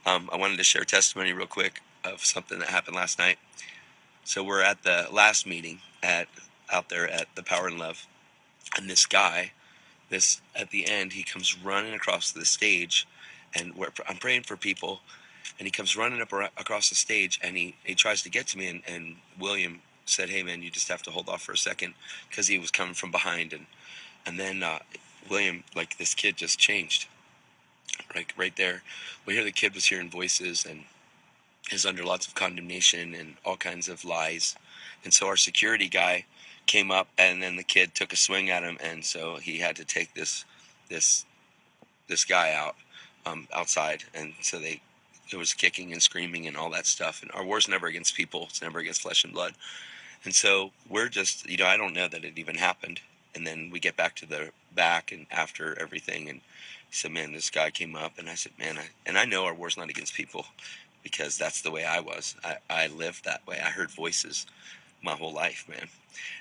I wanted to share testimony real quick of something that happened last night. So we're at the last meeting out there at the Power and Love, and this guy, this at the end, he comes running across the stage, and I'm praying for people, and he comes running across the stage, and he tries to get to me, and William said, "Hey man, you just have to hold off for a second," because he was coming from behind, and then William, like, this kid just changed, right there. We hear the kid was hearing voices and is under lots of condemnation and all kinds of lies. And so our security guy came up, and then the kid took a swing at him, and so he had to take this guy out outside. And so it was kicking and screaming and all that stuff. And our war's never against people; it's never against flesh and blood. And so we're just, I don't know that it even happened. And then we get back to the back and after everything, and he said, "Man, this guy came up," and I said, "Man, I know our war's not against people." Because that's the way I was. I lived that way. I heard voices my whole life, man.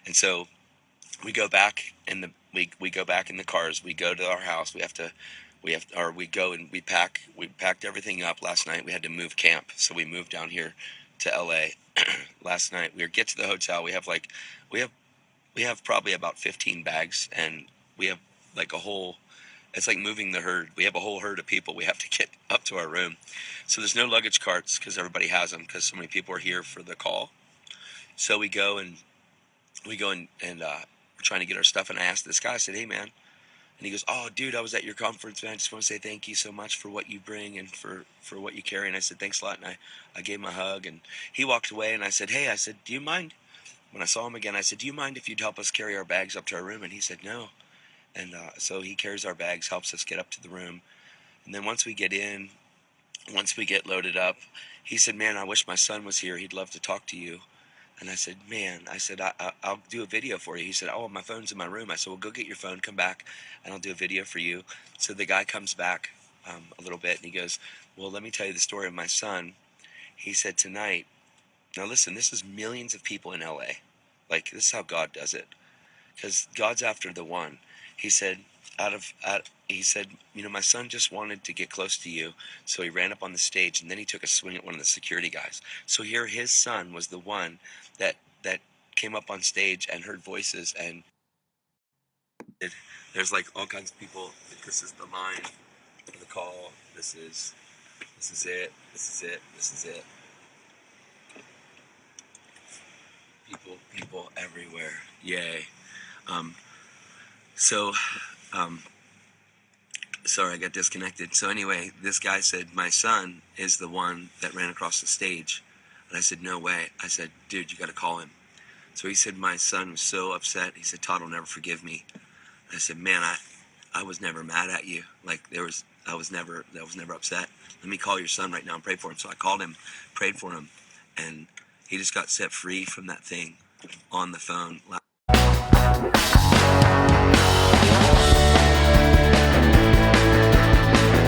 And so we go back in we go back in the cars. We go to our house. We go and we packed everything up last night. We had to move camp, so we moved down here to LA last night. We get to the hotel. We have probably about 15 bags, and we have like a whole. It's like moving the herd. We have a whole herd of people we have to get up to our room. So there's no luggage carts because everybody has them because so many people are here for the call. So we go and we're trying to get our stuff. And I asked this guy, I said, "Hey, man." And he goes, "Oh, dude, I was at your conference, man. I just want to say thank you so much for what you bring and for what you carry." And I said, "Thanks a lot." And I gave him a hug. And he walked away. And I said, "Hey," I said, "do you mind?" When I saw him again, I said, "Do you mind if you'd help us carry our bags up to our room?" And he said, "No." And so he carries our bags, helps us get up to the room. And then once we get loaded up, he said, "Man, I wish my son was here. He'd love to talk to you." And I said, "Man," I said, I'll do a video for you." He said, "Oh, my phone's in my room." I said, "Well, go get your phone, come back, and I'll do a video for you." So the guy comes back a little bit, and he goes, "Well, let me tell you the story of my son." He said, "Tonight," now listen, this is millions of people in LA. Like, this is how God does it. Because God's after the one. He said, he said, "My son just wanted to get close to you, so he ran up on the stage, and then he took a swing at one of the security guys." So here, his son was the one that came up on stage and heard voices, and there's like all kinds of people. This is the line for the call. This is it. This is it. This is it. People everywhere. Yay. So. Sorry, I got disconnected. So anyway, this guy said, "My son is the one that ran across the stage." And I said, "No way." I said, "Dude, you got to call him." So he said, "My son was so upset." He said, "Todd will never forgive me." And I said, "Man, I was never mad at you. Like, I was never upset. Let me call your son right now and pray for him." So I called him, prayed for him, and he just got set free from that thing on the phone.